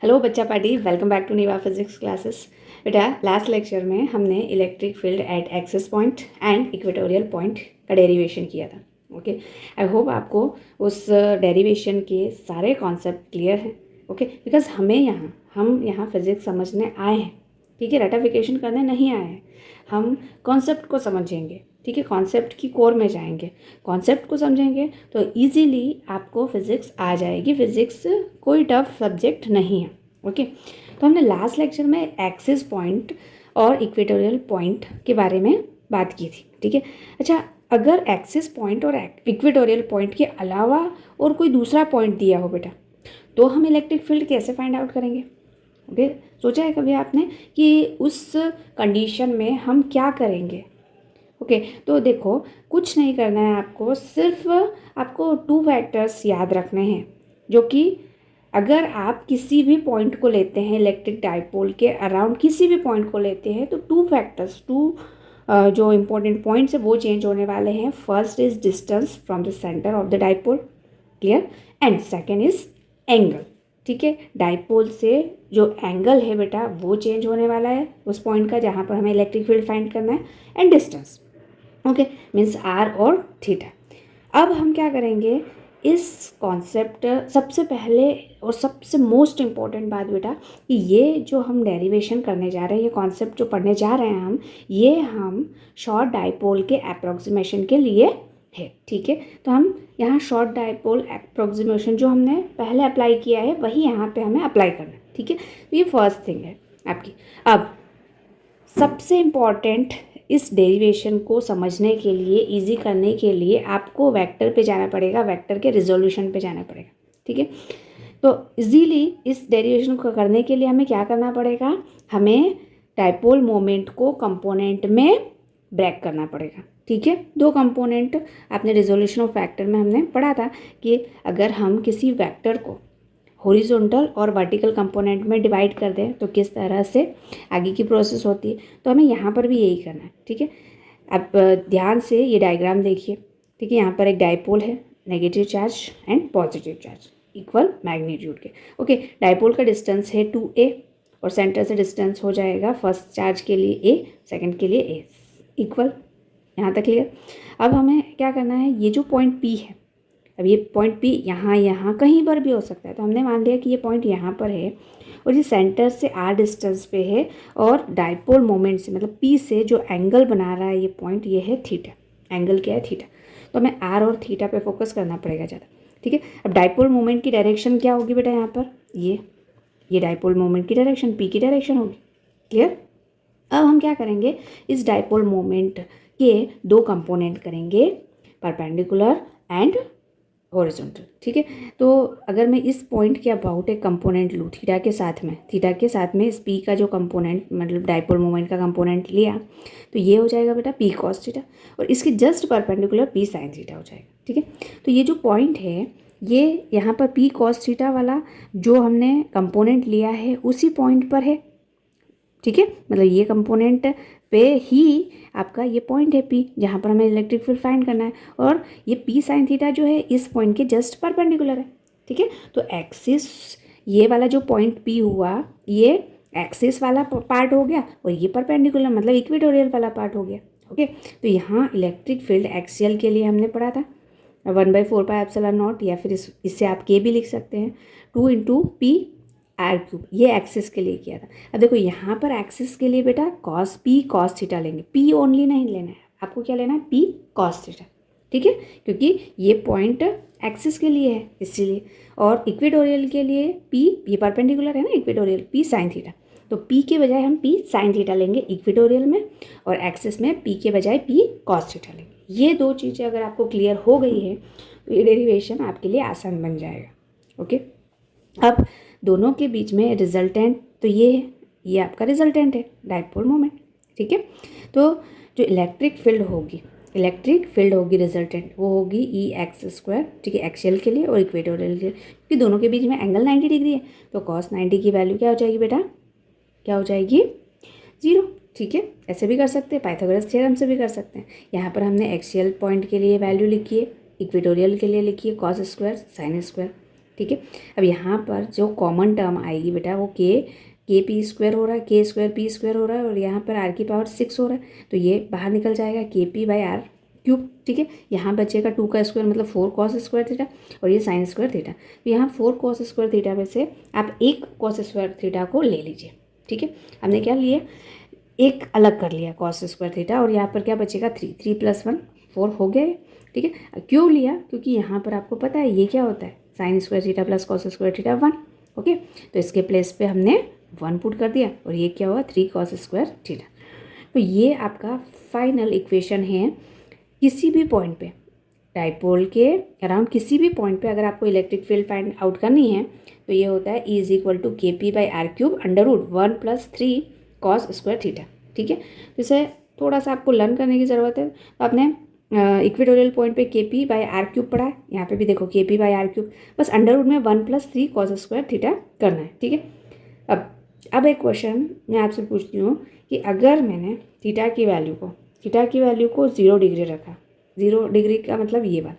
Hello बच्चा party, welcome back to Neeva physics classes. बेटा last lecture में हमने electric field at axis point and equatorial point का derivation किया था। ओके, आई होप आपको उस डेरिवेशन के सारे कॉन्सेप्ट क्लियर हैं। ओके, बिकॉज हम यहाँ फिजिक्स समझने आए हैं, ठीक है, रेटाफिकेशन करने नहीं आए हैं। हम कॉन्सेप्ट को समझेंगे, ठीक है, कॉन्सेप्ट की कोर में जाएंगे। कॉन्सेप्ट को समझेंगे तो इजीली आपको फिज़िक्स आ जाएगी। फिज़िक्स कोई टफ सब्जेक्ट नहीं है। ओके, तो हमने लास्ट लेक्चर में एक्सिस पॉइंट और इक्वेटोरियल पॉइंट के बारे में बात की थी, ठीक है। अच्छा, अगर एक्सिस पॉइंट और इक्वेटोरियल पॉइंट के अलावा और कोई दूसरा पॉइंट दिया हो बेटा, तो हम इलेक्ट्रिक फील्ड कैसे फाइंड आउट करेंगे? ओके, सोचा है कभी आपने कि उस कंडीशन में हम क्या करेंगे? ओके, तो देखो, कुछ नहीं करना है आपको, सिर्फ आपको टू फैक्टर्स याद रखने हैं, जो कि अगर आप किसी भी पॉइंट को लेते हैं इलेक्ट्रिक डाइपोल के अराउंड, किसी भी पॉइंट को लेते हैं, तो टू फैक्टर्स, जो इम्पोर्टेंट पॉइंट्स है वो चेंज होने वाले हैं। First is distance from the centre of the dipole, clear, and second is angle, ठीक है। डाइपोल से जो एंगल है बेटा वो चेंज होने वाला है उस पॉइंट का जहाँ पर हमें इलेक्ट्रिक फील्ड फाइंड करना है, and distance, okay, means R और थीटा। अब हम क्या करेंगे, इस कॉन्सेप्ट सबसे पहले और सबसे मोस्ट इम्पॉर्टेंट बात बेटा कि ये जो हम डेरिवेशन करने जा रहे हैं, ये कॉन्सेप्ट जो पढ़ने जा रहे हैं ये हम शॉर्ट डाइपोल के अप्रोक्सीमेशन के लिए है, ठीक है। तो हम यहाँ शॉर्ट डाइपोल अप्रोक्सीमेशन जो हमने पहले अप्लाई किया है वही यहाँ पे हमें अप्लाई करना है, ठीक है। तो ये फर्स्ट थिंग है आपकी। अब सबसे इम्पॉर्टेंट, इस डेरिवेशन को समझने के लिए, इजी करने के लिए आपको वेक्टर पे जाना पड़ेगा, वेक्टर के रिजोल्यूशन पे जाना पड़ेगा, ठीक है। तो इजीली इस डेरिवेशन को करने के लिए हमें क्या करना पड़ेगा, हमें डाइपोल मोमेंट को कंपोनेंट में ब्रेक करना पड़ेगा, ठीक है। दो कंपोनेंट आपने रिजोल्यूशन ऑफ वेक्टर में हमने पढ़ा था कि अगर हम किसी वेक्टर को हॉरिजॉन्टल और वर्टिकल कंपोनेंट में डिवाइड कर दें तो किस तरह से आगे की प्रोसेस होती है, तो हमें यहाँ पर भी यही करना है, ठीक है। अब ध्यान से ये डायग्राम देखिए, ठीक है। यहाँ पर एक डाइपोल है, negative charge and positive charge equal magnitude के। ओके, डाइपोल का डिस्टेंस है 2a और सेंटर से डिस्टेंस हो जाएगा फर्स्ट चार्ज के लिए a, सेकेंड के लिए a, इक्वल। यहाँ तक क्लियर। अब हमें क्या करना है, ये जो पॉइंट P है, अब ये पॉइंट P यहाँ कहीं पर भी हो सकता है, तो हमने मान लिया कि ये पॉइंट यहाँ पर है और ये सेंटर से r डिस्टेंस पे है, और डाइपोल मोमेंट से मतलब P से जो एंगल बना रहा है ये पॉइंट, ये है थीटा। एंगल क्या है? थीटा। तो हमें r और थीटा पे फोकस करना पड़ेगा ज़्यादा, ठीक है। अब डाइपोल मोमेंट की डायरेक्शन क्या होगी बेटा, यहाँ पर ये डाइपोल मोमेंट की डायरेक्शन P की डायरेक्शन होगी, क्लियर। अब हम क्या करेंगे, इस डाइपोल मोमेंट के दो कंपोनेंट करेंगे, परपेंडिकुलर एंड हॉरिजॉन्टल, ठीक है। तो अगर मैं इस पॉइंट के अबाउट एक कंपोनेंट लूँ थीटा के साथ में इस पी का जो कंपोनेंट मतलब डाइपोल मोमेंट का कंपोनेंट लिया, तो ये हो जाएगा बेटा पी कॉस थीटा, और इसके just perpendicular P sine theta हो जाएगा, ठीक है। तो ये जो पॉइंट है, ये यहाँ पर पी कॉस थीटा वाला जो हमने कंपोनेंट लिया है उसी पॉइंट पर है, ठीक है। मतलब ये कंपोनेंट पे ही आपका ये पॉइंट है P, जहाँ पर हमें इलेक्ट्रिक फील्ड फाइंड करना है, और ये P साइन थीटा जो है इस पॉइंट के जस्ट परपेंडिकुलर है, ठीक है। तो एक्सिस, ये वाला जो पॉइंट P हुआ, ये एक्सिस वाला पार्ट हो गया, और ये परपेंडिकुलर मतलब इक्वेटोरियल वाला पार्ट हो गया, ओके। तो यहाँ इलेक्ट्रिक फील्ड एक्सियल के लिए हमने पढ़ा था 1/4πε0, या फिर इससे आप K भी लिख सकते हैं, 2 × P r3, ये एक्सिस के लिए किया था। अब देखो यहाँ पर एक्सिस के लिए बेटा cos P cos थीटा लेंगे, P ओनली नहीं लेना है आपको, क्या लेना है, P cos थीटा, ठीक है, क्योंकि ये पॉइंट एक्सिस के लिए है इसीलिए। और इक्वेटोरियल के लिए P, ये परपेंडिकुलर है ना इक्वेटोरियल, P साइन थीटा, तो P के बजाय हम P साइन थीटा लेंगे इक्वेटोरियल में, और एक्सिस में P के बजाय P cos थीटा लेंगे। ये दो चीज़ें अगर आपको क्लियर हो गई है तो ये डेरिवेशन आपके लिए आसान बन जाएगा, ओके। अब दोनों के बीच में रिजल्टेंट तो ये है, ये आपका रिजल्टेंट है डाइपोल मोमेंट, ठीक है। तो जो इलेक्ट्रिक फील्ड होगी रिजल्टेंट, वो होगी E(x²), ठीक है, एक्सियल के लिए और इक्वेटोरियल के लिए, क्योंकि दोनों के बीच में एंगल 90 डिग्री है, तो cos 90 की वैल्यू क्या हो जाएगी बेटा, क्या हो जाएगी, 0, ठीक है। ऐसे भी कर सकते हैं, पाइथागोरस थ्योरम से भी कर सकते हैं। यहाँ पर हमने एक्सियल पॉइंट के लिए वैल्यू लिखी है, इक्वेटोरियल के लिए लिखी है cos² sin², ठीक है। अब यहाँ पर जो कॉमन टर्म आएगी बेटा वो के पी स्क्वायर हो रहा है, के स्क्वायर पी स्क्वायर हो रहा है और यहाँ पर आर की पावर 6 हो रहा है, तो ये बाहर निकल जाएगा के पी बाई आर क्यूब। ठीक है, यहाँ बचेगा 2 का स्क्वायर मतलब 4 कॉस स्क्वायर थीटा और ये साइन स्क्वायर थीटा। तो यहाँ 4 कॉस स्क्वायर थीटा में से आप एक कॉस स्क्वायर थीटा को ले लीजिए। ठीक है, हमने क्या लिया, एक अलग कर लिया कॉस स्क्वायर थीटा और यहाँ पर क्या बचेगा 3, 3 + 1 4 हो गया। ठीक है, क्यों लिया, क्योंकि यहाँ पर आपको पता है ये क्या होता है, sine square theta plus cos square theta 1। Okay, तो इसके प्लेस पे हमने 1 पुट कर दिया और ये क्या हुआ 3 कॉस स्क्वायर थीटा। तो ये आपका फाइनल इक्वेशन है। किसी भी पॉइंट पे, डाइपोल के अराउंड किसी भी पॉइंट पे अगर आपको इलेक्ट्रिक फील्ड फाइंड आउट करनी है तो ये होता है E = KP/r³ √1 + 3 cos square theta. ठीक है, तो इसे थोड़ा सा आपको लर्न करने की ज़रूरत है। तो आपने इक्वेटोरियल पॉइंट पे KP/r³ पढ़ा है, यहाँ पे भी देखो KP/r³, बस √ में 1 + 3 कॉस स्क्वायर थीटा करना है। ठीक है, अब एक क्वेश्चन मैं आपसे पूछती हूँ कि अगर मैंने थीटा की वैल्यू को 0 डिग्री रखा, 0 डिग्री का मतलब ये बात,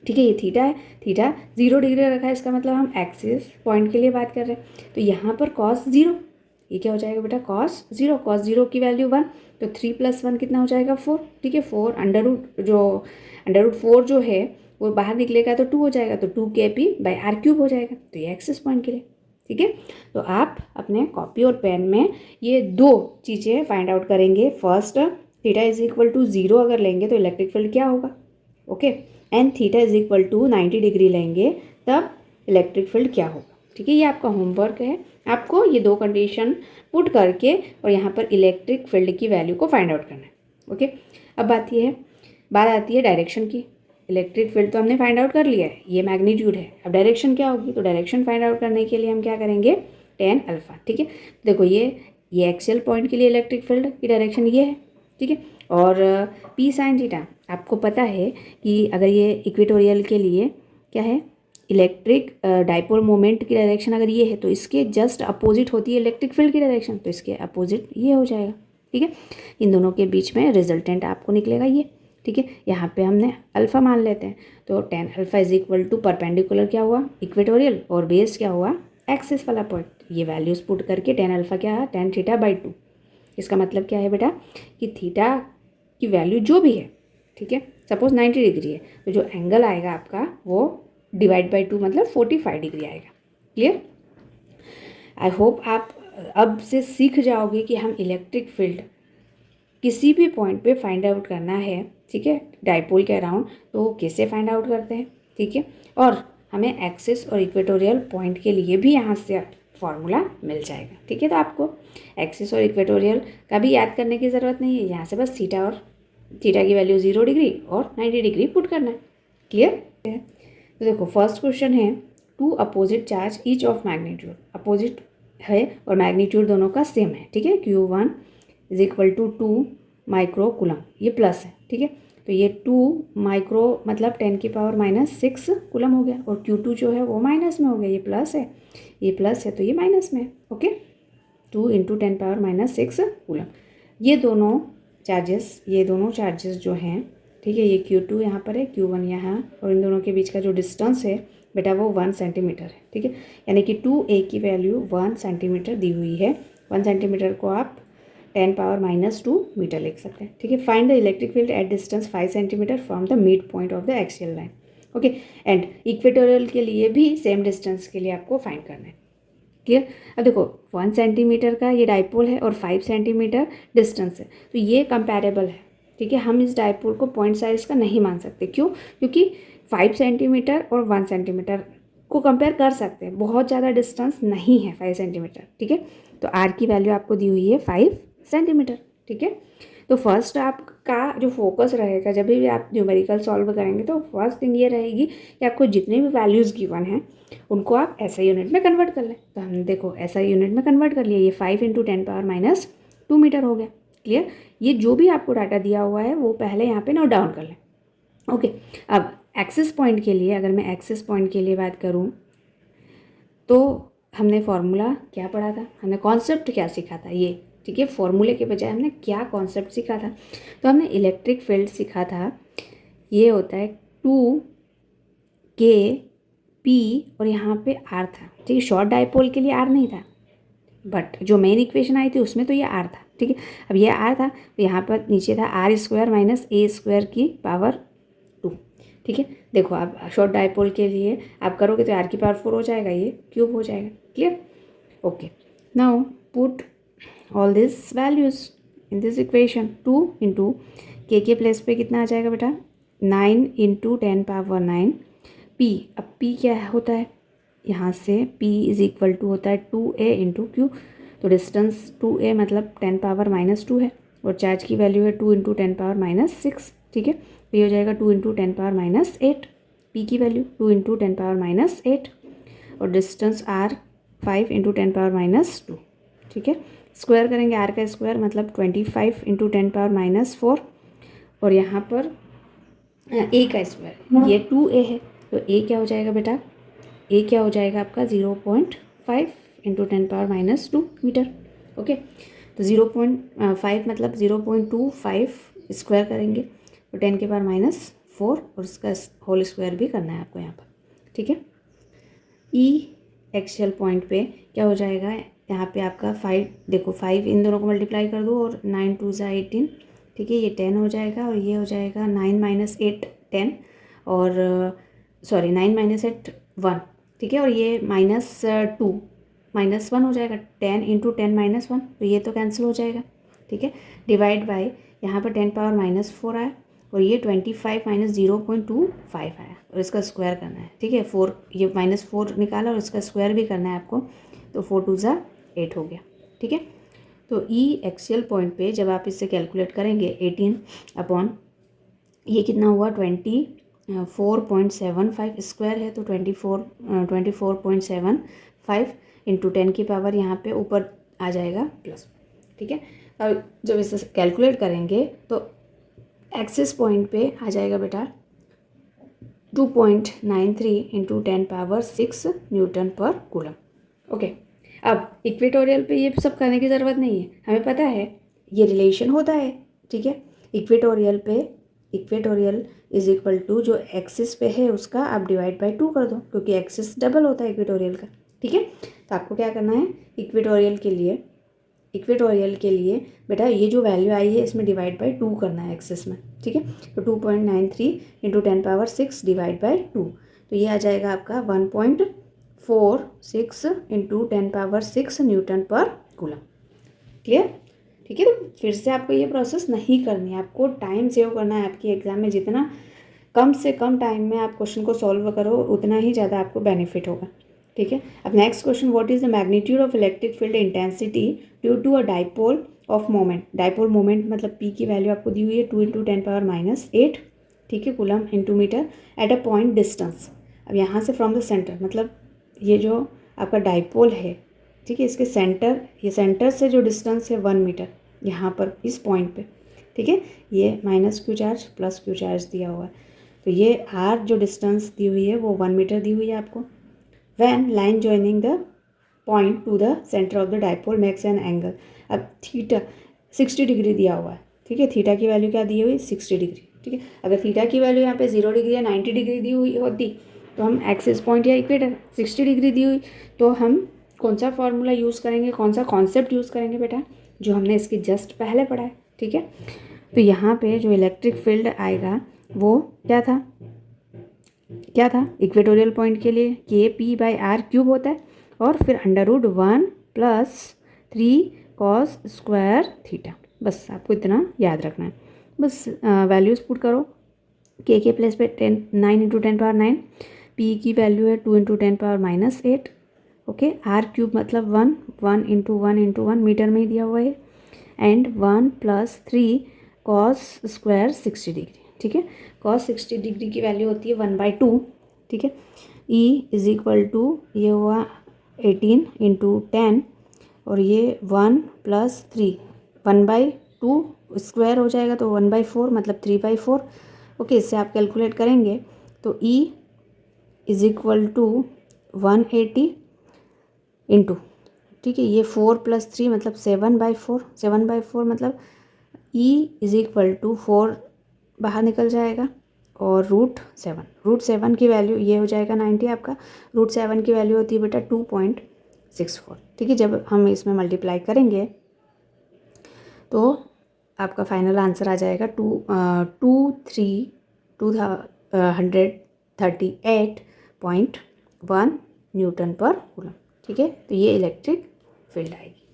ठीक है, ये थीटा है, थीटा 0 डिग्री रखा है, इसका मतलब हम एक्सिस पॉइंट के लिए बात कर रहे हैं। तो यहाँ पर cos 0, ये क्या हो जाएगा बेटा cos 0 की वैल्यू 1, तो 3 + 1 कितना हो जाएगा 4। ठीक है, 4 √4 जो है वो बाहर निकलेगा तो 2 हो जाएगा, तो 2 KP/r³ हो जाएगा। तो ये एक्सिस पॉइंट के लिए। ठीक है, तो आप अपने कॉपी और पेन में ये दो चीज़ें फाइंड आउट करेंगे। फर्स्ट, थीटा = 0 अगर लेंगे तो इलेक्ट्रिक फील्ड क्या होगा, ओके, एंड थीटा = 90 डिग्री लेंगे तब इलेक्ट्रिक फील्ड क्या होगा। ठीक है, ये आपका होमवर्क है, आपको ये दो कंडीशन पुट करके और यहाँ पर इलेक्ट्रिक फील्ड की वैल्यू को फाइंड आउट करना है। ओके, अब बात आती है डायरेक्शन की। इलेक्ट्रिक फील्ड तो हमने फाइंड आउट कर लिया है, ये मैग्नीट्यूड है, अब डायरेक्शन क्या होगी, तो डायरेक्शन फाइंड आउट करने के लिए हम क्या करेंगे, tan अल्फा। ठीक है, देखो ये एक्सियल पॉइंट के लिए इलेक्ट्रिक फील्ड की डायरेक्शन ये है। ठीक है, और P sin थीटा आपको पता है कि अगर ये इक्वेटोरियल के लिए क्या है, इलेक्ट्रिक डाइपोल मोमेंट की डायरेक्शन अगर ये है तो इसके जस्ट अपोजिट होती है इलेक्ट्रिक फील्ड की डायरेक्शन, तो इसके अपोजिट ये हो जाएगा। ठीक है, इन दोनों के बीच में रिजल्टेंट आपको निकलेगा ये। ठीक है, यहाँ पे हमने अल्फ़ा मान लेते हैं, तो tan अल्फ़ा = परपेंडिकुलर क्या हुआ, इक्वेटोरियल, और बेस क्या हुआ, एक्सिस वाला पॉइंट। ये वैल्यूज़ पुट करके tan अल्फ़ा क्या है, tan θ/2। इसका मतलब क्या है बेटा कि थीटा की वैल्यू जो भी है, ठीक है, सपोज 90 डिग्री है, तो जो एंगल आएगा आपका वो /2 मतलब 45 डिग्री आएगा। क्लियर? आई होप आप अब से सीख जाओगे कि हम इलेक्ट्रिक फील्ड किसी भी पॉइंट पे फाइंड आउट करना है, ठीक है, डाइपोल के अराउंड, तो कैसे फाइंड आउट करते हैं। ठीक है, और हमें एक्सिस और इक्वेटोरियल पॉइंट के लिए भी यहाँ से फॉर्मूला मिल जाएगा। ठीक है, तो आपको एक्सिस और इक्वेटोरियल का भी याद करने की ज़रूरत नहीं है, यहाँ से बस थीटा की वैल्यू 0 डिग्री और 90 डिग्री पुट करना है। क्लियर है? तो देखो फर्स्ट क्वेश्चन है, 2 opposite charge each of magnitude, opposite है और मैग्नीट्यूड दोनों का सेम है। ठीक है, Q1 = 2 माइक्रो कूलम, ये प्लस है। ठीक है, तो ये 2 माइक्रो मतलब 10⁻⁻6 कूलम हो गया, और Q2 जो है वो माइनस में हो गया, ये प्लस है तो ये माइनस में है। Okay, 2 × 10⁻⁻6 coulomb. ये दोनों चार्जेस जो हैं, ठीक है, ये Q2 यहाँ पर है, Q1 यहाँ, और इन दोनों के बीच का जो डिस्टेंस है बेटा वो 1 सेंटीमीटर है। ठीक है, यानी कि 2a की वैल्यू 1 सेंटीमीटर दी हुई है। 1 सेंटीमीटर को आप 10⁻⁻2 मीटर लिख सकते हैं। ठीक है, find the electric field at distance 5 centimetre from the mid point of the axial line. Okay, and equatorial के लिए भी सेम डिस्टेंस के लिए आपको फाइंड करना है। क्लियर? अब देखो 1 सेंटीमीटर का ये डाइपोल है और 5 सेंटीमीटर डिस्टेंस है, तो ये कंपैरेबल है। ठीक है, हम इस डाइपोल को पॉइंट साइज का नहीं मान सकते। क्यों? क्योंकि 5 सेंटीमीटर और 1 सेंटीमीटर को कंपेयर कर सकते हैं, बहुत ज़्यादा डिस्टेंस नहीं है 5 सेंटीमीटर। ठीक है, तो आर की वैल्यू आपको दी हुई है 5 सेंटीमीटर। ठीक है, तो फर्स्ट आपका जो फोकस रहेगा जब भी आप न्यूमेरिकल सॉल्व करेंगे, तो फर्स्ट थिंग ये रहेगी कि आपको जितने भी वैल्यूज़ गिवन हैं उनको आप SI यूनिट में कन्वर्ट कर लें। तो हमने देखो SI यूनिट में कन्वर्ट कर लिया, ये 5 × 10⁻⁻2 मीटर हो गया। क्लियर? ये जो भी आपको डाटा दिया हुआ है वो पहले यहाँ पे नोट डाउन कर लें। ओके, अब एक्सिस पॉइंट के लिए, अगर मैं एक्सिस पॉइंट के लिए बात करूँ तो हमने फॉर्मूला क्या पढ़ा था, हमने कॉन्सेप्ट क्या सीखा था ये। ठीक है, फॉर्मूले के बजाय हमने क्या कॉन्सेप्ट सीखा था, तो हमने इलेक्ट्रिक फील्ड सीखा था, ये होता है 2K P और यहाँ पे R था, ठीक है। शॉर्ट डाइपोल के लिए R नहीं था, बट जो मेन इक्वेशन आई थी उसमें तो ये R था, ठीक है। अब ये R था तो यहाँ पर नीचे था R² माइनस A² की पावर 2, ठीक है। देखो आप शॉर्ट डाइपोल के लिए आप करोगे तो R की पावर 4 हो जाएगा, ये क्यूब हो जाएगा, clear. Okay, now put all this values in this equation. 2 into के प्लेस पे कितना आ जाएगा बेटा, 9 इंटू 10 पावर 9 P। अब P क्या होता है, यहाँ से P इज इक्वल टू होता है 2a इंटू क्यू। तो डिस्टेंस 2a मतलब 10 पावर -2 है, और चार्ज की वैल्यू है 2 इंटू 10 पावर -6, ठीक है। तो ये हो जाएगा 2 इंटू 10 पावर -8, P की वैल्यू 2 इंटू 10 पावर -8, और डिस्टेंस R 5 इंटू 10 पावर -2, ठीक है। स्क्वायर करेंगे R का स्क्वायर मतलब 25 इंटू 10 पावर -4, और यहाँ पर A का स्क्वायर ये 2a है, तो A क्या हो जाएगा बेटा, ए क्या हो जाएगा आपका 0.5 इंटू 10 पावर -2 मीटर, ओके। तो 0.5 मतलब 0.25 स्क्वायर करेंगे तो 10 के पावर -4, और इसका होल स्क्वायर भी करना है आपको यहाँ पर, ठीक है। ई एक्सियल पॉइंट पे क्या हो जाएगा, यहाँ पे आपका 5, देखो 5 इन दोनों को मल्टीप्लाई कर दो और 9 2 ज़ा 18, ठीक है। ये 10 हो जाएगा, और ये हो जाएगा 9 - 8 10, और सॉरी 9 - 8 1, ठीक है। और ये -2 -1 हो जाएगा, 10 इंटू 10 -1, तो ये तो कैंसिल हो जाएगा, ठीक है। डिवाइड बाय यहाँ पर 10 पावर -4 आया, और ये 25 माइनस 0.25 आया, और इसका स्क्वायर करना है, ठीक है। 4 ये -4 निकाला और इसका स्क्वायर भी करना है आपको, तो 4 2 ज़ा 8 हो गया, ठीक है। तो ई एक्सियल पॉइंट पे जब आप इससे कैलकुलेट करेंगे 18 अपॉन ये कितना हुआ 24.75 स्क्वायर है, तो 24.75 इंटू 10 की पावर यहाँ पे ऊपर आ जाएगा प्लस, ठीक है। अब जब इसे कैलकुलेट करेंगे तो एक्सिस पॉइंट पे आ जाएगा बेटा 2.93 इंटू 10 पावर 6 न्यूटन पर कूलम, ओके। अब इक्वेटोरियल पे ये सब करने की ज़रूरत नहीं है, हमें पता है ये रिलेशन होता है, ठीक है। इक्वेटोरियल पे इक्वेटोरियल इज इक्वल टू जो एक्सिस पे है उसका आप डिवाइड बाय 2 कर दो, क्योंकि एक्सिस डबल होता है इक्वेटोरियल का, ठीक है। तो आपको क्या करना है, इक्वेटोरियल के लिए बेटा ये जो वैल्यू आई है इसमें डिवाइड बाय 2 करना है एक्सिस में, ठीक है। तो 2.93 इंटू 10 पावर 6 डिवाइड बाय 2, तो ये आ जाएगा आपका 1.46 इंटू 10 पावर 6 न्यूटन पर कूलम, क्लियर, ठीक है। तो फिर से आपको ये प्रोसेस नहीं करनी है, आपको टाइम सेव करना है आपकी एग्जाम में। जितना कम से कम टाइम में आप क्वेश्चन को सॉल्व करो उतना ही ज़्यादा आपको बेनिफिट होगा, ठीक है। अब next question, what is the magnitude of electric field intensity due to a dipole of moment. Dipole moment मतलब पी की वैल्यू आपको दी हुई है 2 इंटू 10 पावर -8, ठीक है, coulomb into metre at a point distance. अब यहाँ से फ्रॉम द सेंटर मतलब ये जो आपका डाइपोल है, ठीक है, इसके सेंटर, ये सेंटर से जो डिस्टेंस है 1 मीटर यहाँ पर इस पॉइंट पे, ठीक है। ये -q charge plus q charge दिया हुआ है, तो ये r जो डिस्टेंस दी हुई है वो 1 मीटर दी हुई है आपको। When line joining the point two the centre of the dipole makes an angle. अब थीटा 60 डिग्री दिया हुआ है, ठीक है। थीटा की वैल्यू क्या दी हुई, 60 डिग्री, ठीक है। अगर थीटा की वैल्यू यहाँ पे 0 डिग्री या 90 डिग्री दी हुई होती तो हम एक्सिस पॉइंट या इक्वेटर 60 डिग्री दी हुई तो हम कौन सा फॉर्मूला यूज़ करेंगे, कौन सा कॉन्सेप्ट यूज़ करेंगे बेटा, जो हमने इसकी जस्ट पहले पढ़ा है, ठीक है। तो यहाँ पे जो इलेक्ट्रिक फील्ड आएगा वो क्या था इक्वेटोरियल पॉइंट के लिए Kp/r³ होता है, और फिर √1 + 3 cos स्क्वायर थीटा। बस आपको इतना याद रखना है, बस वैल्यूज़ पुट करो। के प्लेस पे 9 इंटू 10 पावर 9, पी की वैल्यू है 2 इंटू 10 पावर -8, ओके। r³ मतलब 1 इंटू 1 मीटर में ही दिया हुआ है, एंड 1 + 3 cos स्क्वायर 60 डिग्री, ठीक है। cos 60 डिग्री की वैल्यू होती है 1/2, ठीक है। E इज इक्वल टू ये हुआ 18 इंटू 10, और ये 1 + 3 1/2 स्क्वायर हो जाएगा, तो 1/4 मतलब 3/4, ओके। इससे आप कैलकुलेट करेंगे तो E is equal to 180 into, ठीक है, ये 4 + 3 मतलब 7/4 मतलब E इज इक्वल टू 4 बाहर निकल जाएगा, और रूट 7 की वैल्यू ये हो जाएगा 90 आपका। रूट 7 की वैल्यू होती है बेटा 2.64। ठीक है, जब हम इसमें मल्टीप्लाई करेंगे तो आपका फाइनल आंसर आ जाएगा 238.1 न्यूटन पर कूलम। ठीक है, तो ये इलेक्ट्रिक फील्ड आएगी।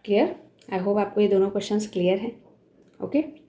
क्लियर? आई होप आपको ये दोनों क्वेश्चंस क्लियर हैं। ओके।